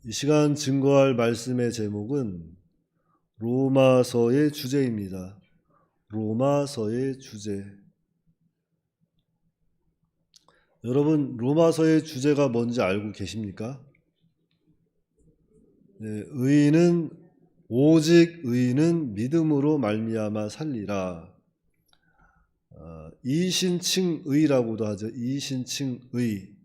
이 시간 증거할 말씀의 제목은 로마서의 주제입니다. 로마서의 주제. 여러분, 로마서의 주제가 뭔지 알고 계십니까? 네, 오직 의인은 믿음으로 말미암아 살리라. 이신칭의라고도 하죠. 이신칭의.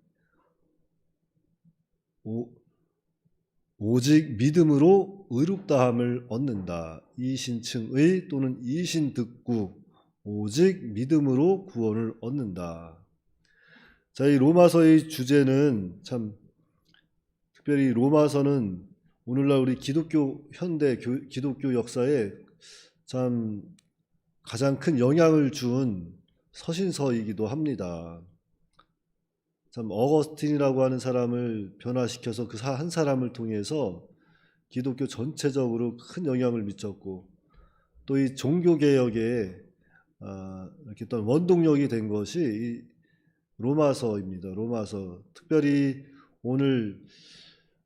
오직 믿음으로 의롭다함을 얻는다. 이신층의 또는 이신득구, 오직 믿음으로 구원을 얻는다. 자, 이 로마서의 주제는 참 특별히 로마서는 오늘날 우리 기독교 현대 기독교 역사에 참 가장 큰 영향을 준 서신서이기도 합니다. 참 어거스틴이라고 하는 사람을 변화시켜서 그 한 사람을 통해서 기독교 전체적으로 큰 영향을 미쳤고, 또 이 종교개혁에 이렇게 또 원동력이 된 것이 이 로마서입니다. 로마서. 특별히 오늘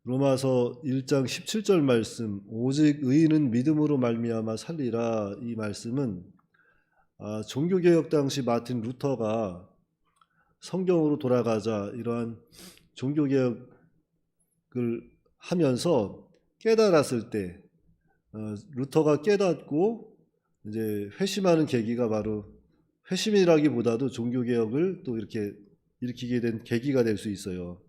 로마서 1장 17절 말씀, 오직 의인은 믿음으로 말미암아 살리라, 이 말씀은 종교개혁 당시 마틴 루터가 성경으로 돌아가자 이러한 종교개혁을 하면서 깨달았을 때, 루터가 깨닫고 이제 회심하는 계기가 바로, 회심이라기보다도 종교개혁을 또 이렇게 일으키게 된 계기가 될 수 있어요.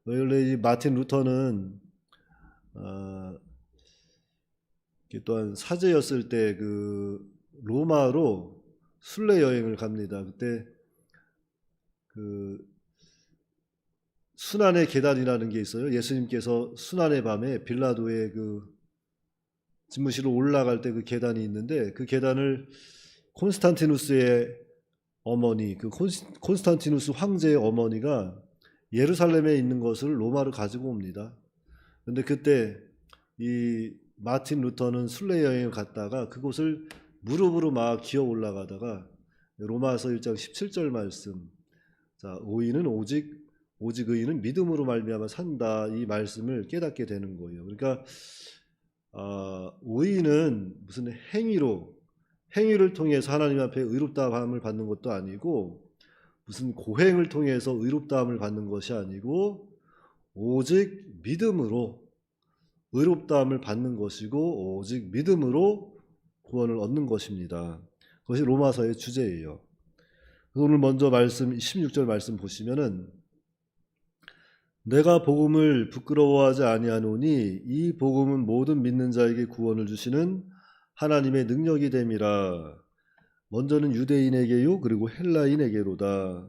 원래 이 마틴 루터는 또한 사제였을 때 그 로마로 순례 여행을 갑니다. 그때 그 순환의 계단이라는 게 있어요. 예수님께서 순환의 밤에 빌라도의 그 집무실로 올라갈 때 그 계단이 있는데, 그 계단을 콘스탄티누스의 어머니, 그 콘스탄티누스 황제의 어머니가 예루살렘에 있는 것을 로마로 가지고 옵니다. 그런데 그때 이 마틴 루터는 순례 여행을 갔다가 그곳을 무릎으로 막 기어 올라가다가 로마서 1장 17절 말씀, 자, 오직 의인은 믿음으로 말미암아 산다, 이 말씀을 깨닫게 되는 거예요. 그러니까 의인은 무슨 행위를 통해서 하나님 앞에 의롭다함을 받는 것도 아니고, 무슨 고행을 통해서 의롭다함을 받는 것이 아니고, 오직 믿음으로 의롭다함을 받는 것이고, 오직 믿음으로 구원을 얻는 것입니다. 그것이 로마서의 주제예요. 오늘 먼저 말씀 16절 말씀 보시면은, 내가 복음을 부끄러워하지 아니하노니 이 복음은 모든 믿는 자에게 구원을 주시는 하나님의 능력이 됨이라. 먼저는 유대인에게요, 그리고 헬라인에게로다.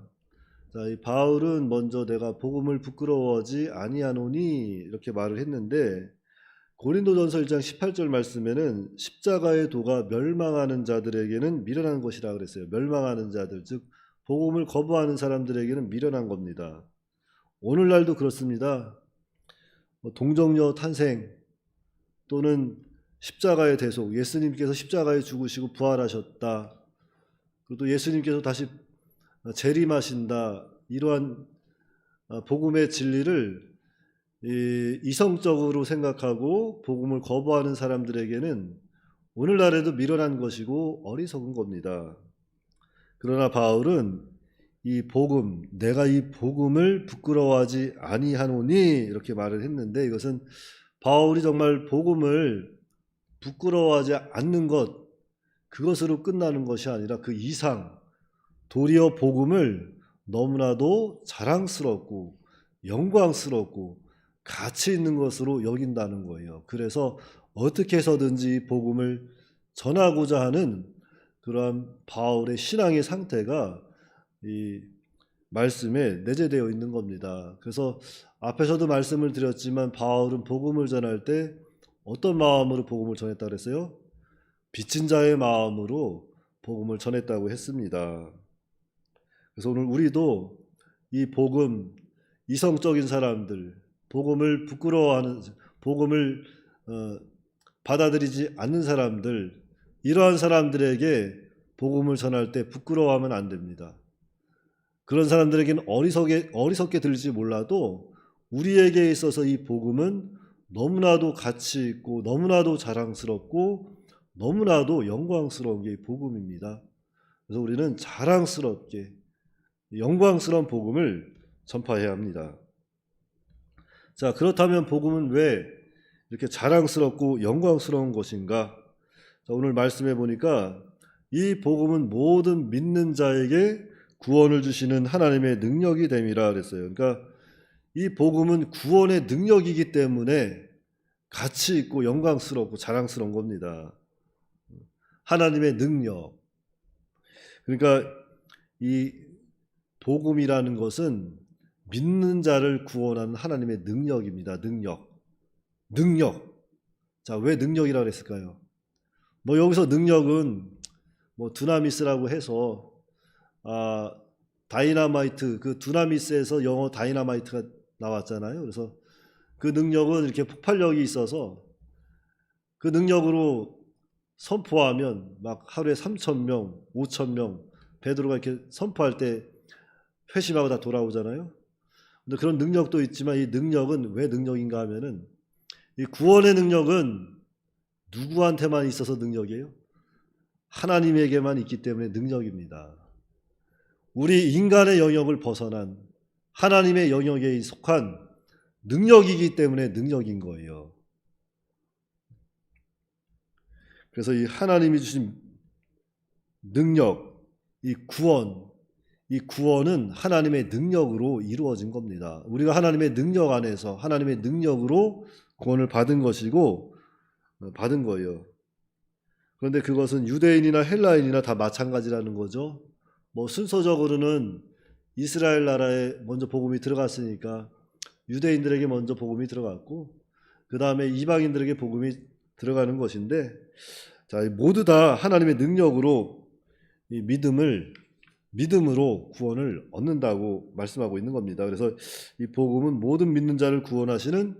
자, 이 바울은 먼저 내가 복음을 부끄러워하지 아니하노니 이렇게 말을 했는데, 고린도전서 1장 18절 말씀에는 십자가의 도가 멸망하는 자들에게는 미련한 것이라 그랬어요. 멸망하는 자들, 즉 복음을 거부하는 사람들에게는 미련한 겁니다. 오늘날도 그렇습니다. 동정녀 탄생 또는 십자가의 대속, 예수님께서 십자가에 죽으시고 부활하셨다, 그리고 또 예수님께서 다시 재림하신다, 이러한 복음의 진리를 이성적으로 생각하고 복음을 거부하는 사람들에게는 오늘날에도 미련한 것이고 어리석은 겁니다. 그러나 바울은 이 복음, 내가 이 복음을 부끄러워하지 아니하노니 이렇게 말을 했는데, 이것은 바울이 정말 복음을 부끄러워하지 않는 것, 그것으로 끝나는 것이 아니라 그 이상, 도리어 복음을 너무나도 자랑스럽고 영광스럽고 가치 있는 것으로 여긴다는 거예요. 그래서 어떻게 해서든지 복음을 전하고자 하는 그러한 바울의 신앙의 상태가 이 말씀에 내재되어 있는 겁니다. 그래서 앞에서도 말씀을 드렸지만 바울은 복음을 전할 때 어떤 마음으로 복음을 전했다고 그랬어요? 빚진 자의 마음으로 복음을 전했다고 했습니다. 그래서 오늘 우리도 이 복음, 이성적인 사람들, 복음을 부끄러워하는, 복음을 받아들이지 않는 사람들, 이러한 사람들에게 복음을 전할 때 부끄러워하면 안 됩니다. 그런 사람들에게는 어리석게 들릴지 몰라도 우리에게 있어서 이 복음은 너무나도 가치 있고 너무나도 자랑스럽고 너무나도 영광스러운 게 이 복음입니다. 그래서 우리는 자랑스럽게 영광스러운 복음을 전파해야 합니다. 자, 그렇다면 복음은 왜 이렇게 자랑스럽고 영광스러운 것인가? 자, 오늘 말씀해 보니까 이 복음은 모든 믿는 자에게 구원을 주시는 하나님의 능력이 됨이라 그랬어요. 그러니까 이 복음은 구원의 능력이기 때문에 가치 있고 영광스럽고 자랑스러운 겁니다. 하나님의 능력. 그러니까 이 복음이라는 것은 믿는 자를 구원하는 하나님의 능력입니다. 능력. 자, 왜 능력이라고 그랬을까요? 뭐 여기서 능력은 뭐 두나미스라고 해서 다이나마이트, 그 두나미스에서 영어 다이나마이트가 나왔잖아요. 그래서 그 능력은 이렇게 폭발력이 있어서 그 능력으로 선포하면 막 하루에 3,000명, 5,000명 베드로가 이렇게 선포할 때 회심하고 다 돌아오잖아요. 근데 그런 능력도 있지만 이 능력은 왜 능력인가 하면은 이 구원의 능력은 누구한테만 있어서 능력이에요? 하나님에게만 있기 때문에 능력입니다. 우리 인간의 영역을 벗어난 하나님의 영역에 속한 능력이기 때문에 능력인 거예요. 그래서 이 하나님이 주신 능력, 이 구원은 하나님의 능력으로 이루어진 겁니다. 우리가 하나님의 능력 안에서 하나님의 능력으로 구원을 받은 것이고 받은 거예요. 그런데 그것은 유대인이나 헬라인이나 다 마찬가지라는 거죠. 뭐 순서적으로는 이스라엘 나라에 먼저 복음이 들어갔으니까 유대인들에게 먼저 복음이 들어갔고 그 다음에 이방인들에게 복음이 들어가는 것인데, 자, 모두 다 하나님의 능력으로 이 믿음으로 구원을 얻는다고 말씀하고 있는 겁니다. 그래서 이 복음은 모든 믿는 자를 구원하시는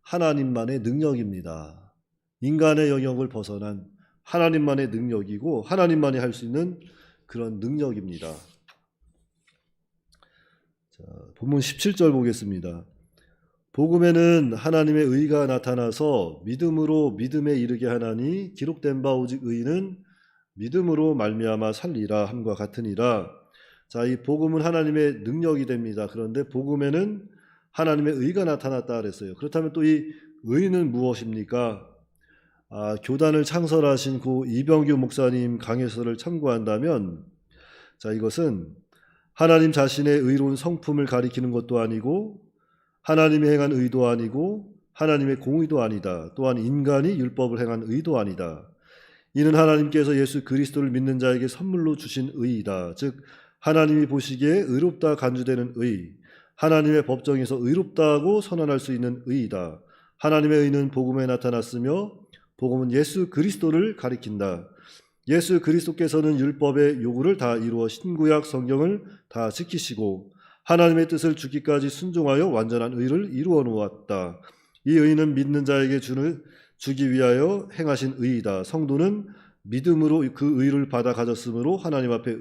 하나님만의 능력입니다. 인간의 영역을 벗어난 하나님만의 능력이고 하나님만이 할 수 있는 그런 능력입니다. 자, 본문 17절 보겠습니다. 복음에는 하나님의 의가 나타나서 믿음으로 믿음에 이르게 하나니 기록된 바 오직 의인은 믿음으로 말미암아 살리라 함과 같으니라. 자, 이 복음은 하나님의 능력이 됩니다. 그런데 복음에는 하나님의 의가 나타났다 그랬어요. 그렇다면 또 이 의는 무엇입니까? 교단을 창설하신 고 이병규 목사님 강해서를 참고한다면, 자, 이것은 하나님 자신의 의로운 성품을 가리키는 것도 아니고 하나님이 행한 의도 아니고 하나님의 공의도 아니다. 또한 인간이 율법을 행한 의도 아니다. 이는 하나님께서 예수 그리스도를 믿는 자에게 선물로 주신 의이다. 즉 하나님이 보시기에 의롭다 간주되는 의, 하나님의 법정에서 의롭다고 선언할 수 있는 의이다. 하나님의 의는 복음에 나타났으며 복음은 예수 그리스도를 가리킨다. 예수 그리스도께서는 율법의 요구를 다 이루어 신구약 성경을 다 지키시고 하나님의 뜻을 주기까지 순종하여 완전한 의를 이루어 놓았다. 이 의는 믿는 자에게 주기 위하여 행하신 의이다. 성도는 믿음으로 그 의를 받아 가졌으므로 하나님 앞에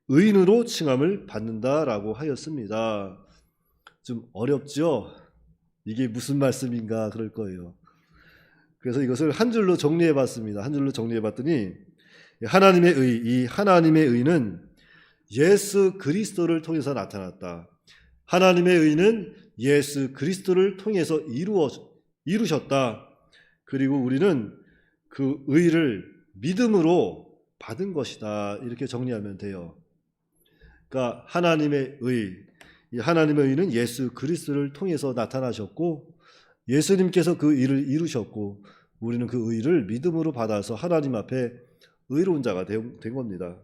의인으로 칭함을 받는다라고 하였습니다. 좀 어렵죠? 이게 무슨 말씀인가 그럴 거예요. 그래서 이것을 한 줄로 정리해 봤습니다. 한 줄로 정리해 봤더니 하나님의 의, 이 하나님의 의는 예수 그리스도를 통해서 나타났다. 하나님의 의는 예수 그리스도를 통해서 이루셨다. 그리고 우리는 그 의를 믿음으로 받은 것이다. 이렇게 정리하면 돼요. 그러니까 하나님의 의, 이 하나님의 의는 예수 그리스도를 통해서 나타나셨고 예수님께서 그 의를 이루셨고 우리는 그 의를 믿음으로 받아서 하나님 앞에 의로운 자가 된 겁니다.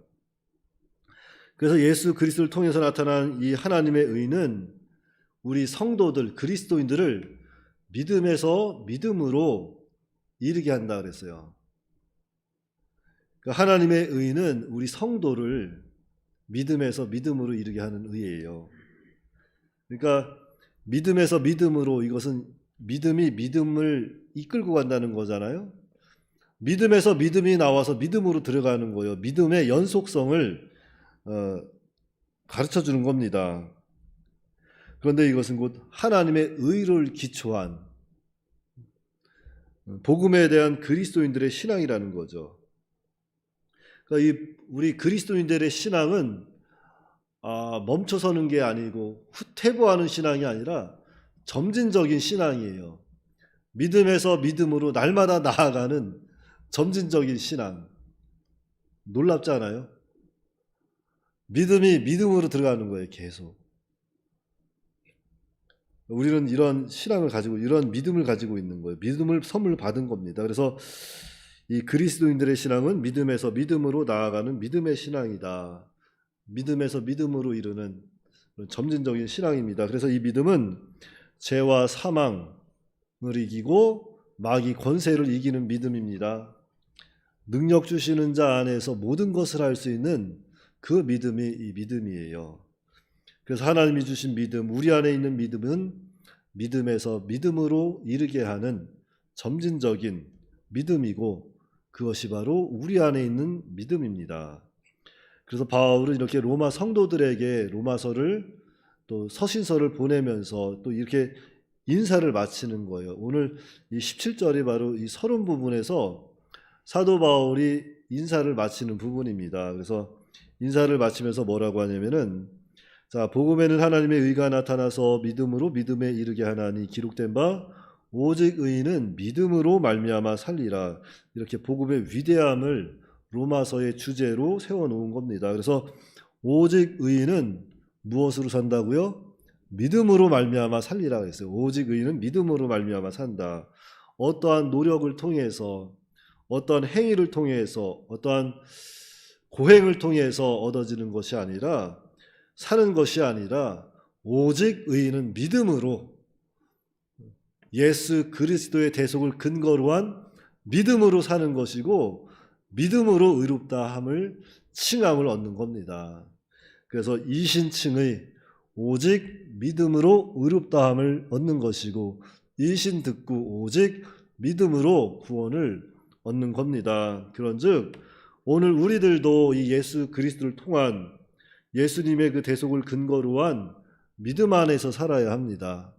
그래서 예수 그리스도를 통해서 나타난 이 하나님의 의는 우리 성도들, 그리스도인들을 믿음에서 믿음으로 이르게 한다 그랬어요. 그러니까 하나님의 의는 우리 성도를 믿음에서 믿음으로 이르게 하는 의예요. 그러니까 믿음에서 믿음으로, 이것은 믿음이 믿음을 이끌고 간다는 거잖아요. 믿음에서 믿음이 나와서 믿음으로 들어가는 거예요. 믿음의 연속성을 가르쳐 주는 겁니다. 그런데 이것은 곧 하나님의 의를 기초한 복음에 대한 그리스도인들의 신앙이라는 거죠. 그러니까 우리 그리스도인들의 신앙은 멈춰서는 게 아니고 후퇴보하는 신앙이 아니라 점진적인 신앙이에요. 믿음에서 믿음으로 날마다 나아가는 점진적인 신앙. 놀랍잖아요. 믿음이 믿음으로 들어가는 거예요, 계속. 우리는 이런 신앙을 가지고, 이런 믿음을 가지고 있는 거예요. 믿음을 선물 받은 겁니다. 그래서 이 그리스도인들의 신앙은 믿음에서 믿음으로 나아가는 믿음의 신앙이다. 믿음에서 믿음으로 이르는 점진적인 신앙입니다. 그래서 이 믿음은 죄와 사망을 이기고 마귀 권세를 이기는 믿음입니다. 능력 주시는 자 안에서 모든 것을 할 수 있는 그 믿음이 이 믿음이에요. 그래서 하나님이 주신 믿음, 우리 안에 있는 믿음은 믿음에서 믿음으로 이르게 하는 점진적인 믿음이고 그것이 바로 우리 안에 있는 믿음입니다. 그래서 바울은 이렇게 로마 성도들에게 로마서를 또 서신서를 보내면서 또 이렇게 인사를 마치는 거예요. 오늘 이 17절이 바로 이 서론 부분에서 사도 바울이 인사를 마치는 부분입니다. 그래서 인사를 마치면서 뭐라고 하냐면은 자, 복음에는 하나님의 의가 나타나서 믿음으로 믿음에 이르게 하나니 기록된 바 오직 의인은 믿음으로 말미암아 살리라. 이렇게 복음의 위대함을 로마서의 주제로 세워놓은 겁니다. 그래서 오직 의인은 무엇으로 산다고요? 믿음으로 말미암아 살리라 그랬어요. 오직 의인은 믿음으로 말미암아 산다. 어떠한 노력을 통해서, 어떠한 행위를 통해서, 어떠한 고행을 통해서 얻어지는 것이 아니라, 사는 것이 아니라 오직 의인은 믿음으로 예수 그리스도의 대속을 근거로 한 믿음으로 사는 것이고 믿음으로 의롭다함을 칭함을 얻는 겁니다. 그래서 이신칭의 오직 믿음으로 의롭다함을 얻는 것이고 이신 듣고 오직 믿음으로 구원을 얻는 겁니다. 그런즉 오늘 우리들도 이 예수 그리스도를 통한 예수님의 그 대속을 근거로 한 믿음 안에서 살아야 합니다.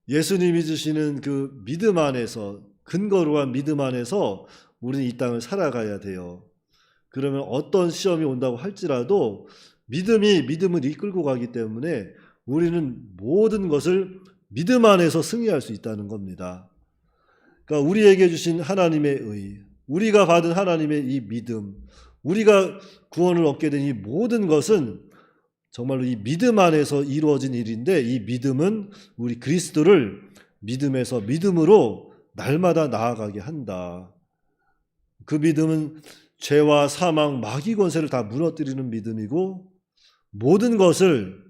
예수님이 주시는 그 믿음 안에서, 근거로 한 믿음 안에서 우리는 이 땅을 살아가야 돼요. 그러면 어떤 시험이 온다고 할지라도 믿음이 믿음을 이끌고 가기 때문에 우리는 모든 것을 믿음 안에서 승리할 수 있다는 겁니다. 그러니까 우리에게 주신 하나님의 의, 우리가 받은 하나님의 이 믿음, 우리가 구원을 얻게 된 이 모든 것은 정말로 이 믿음 안에서 이루어진 일인데 이 믿음은 우리 그리스도를 믿음에서 믿음으로 날마다 나아가게 한다. 그 믿음은 죄와 사망, 마귀 권세를 다 무너뜨리는 믿음이고 모든 것을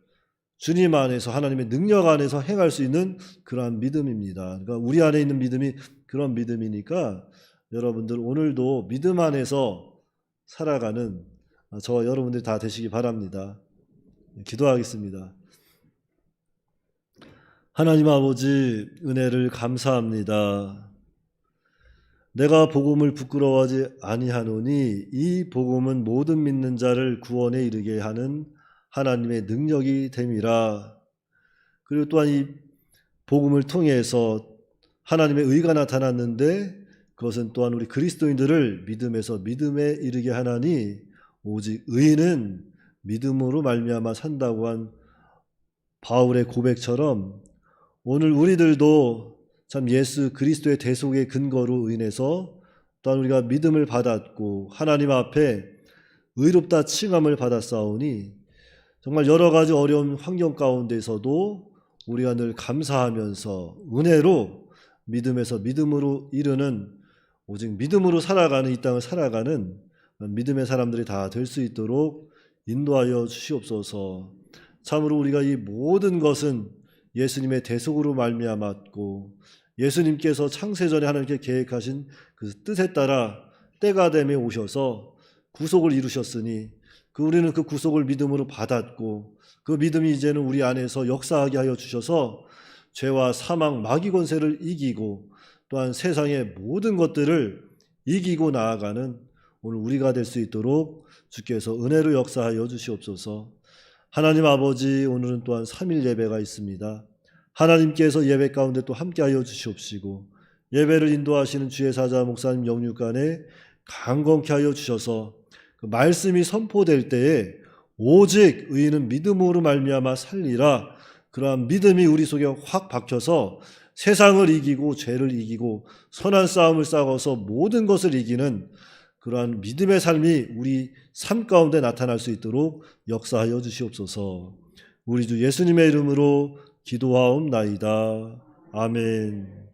주님 안에서 하나님의 능력 안에서 행할 수 있는 그러한 믿음입니다. 그러니까 우리 안에 있는 믿음이 그런 믿음이니까 여러분들 오늘도 믿음 안에서 살아가는 저와 여러분들이 다 되시기 바랍니다. 기도하겠습니다. 하나님 아버지 은혜를 감사합니다. 내가 복음을 부끄러워하지 아니하노니 이 복음은 모든 믿는 자를 구원에 이르게 하는 하나님의 능력이 됨이라. 그리고 또한 이 복음을 통해서 하나님의 의가 나타났는데 그것은 또한 우리 그리스도인들을 믿음에서 믿음에 이르게 하나니 오직 의인은 믿음으로 말미암아 산다고 한 바울의 고백처럼 오늘 우리들도 참 예수 그리스도의 대속의 근거로 인해서 또한 우리가 믿음을 받았고 하나님 앞에 의롭다 칭함을 받았사오니 정말 여러 가지 어려운 환경 가운데서도 우리가 늘 감사하면서 은혜로 믿음에서 믿음으로 이르는 오직 믿음으로 살아가는 이 땅을 살아가는 믿음의 사람들이 다 될 수 있도록 인도하여 주시옵소서. 참으로 우리가 이 모든 것은 예수님의 대속으로 말미암았고 예수님께서 창세전에 하나님께 계획하신 그 뜻에 따라 때가 됨에 오셔서 구속을 이루셨으니 우리는 그 구속을 믿음으로 받았고 그 믿음이 이제는 우리 안에서 역사하게 하여 주셔서 죄와 사망, 마귀 권세를 이기고 또한 세상의 모든 것들을 이기고 나아가는 오늘 우리가 될 수 있도록 주께서 은혜로 역사하여 주시옵소서. 하나님 아버지, 오늘은 또한 3일 예배가 있습니다. 하나님께서 예배 가운데 또 함께하여 주시옵시고 예배를 인도하시는 주의 사자 목사님 영육간에 강건케 하여 주셔서 그 말씀이 선포될 때에 오직 의인은 믿음으로 말미암아 살리라, 그러한 믿음이 우리 속에 확 박혀서 세상을 이기고 죄를 이기고 선한 싸움을 싸워서 모든 것을 이기는 그러한 믿음의 삶이 우리 삶 가운데 나타날 수 있도록 역사하여 주시옵소서. 우리 주 예수님의 이름으로 기도하옵나이다. 아멘.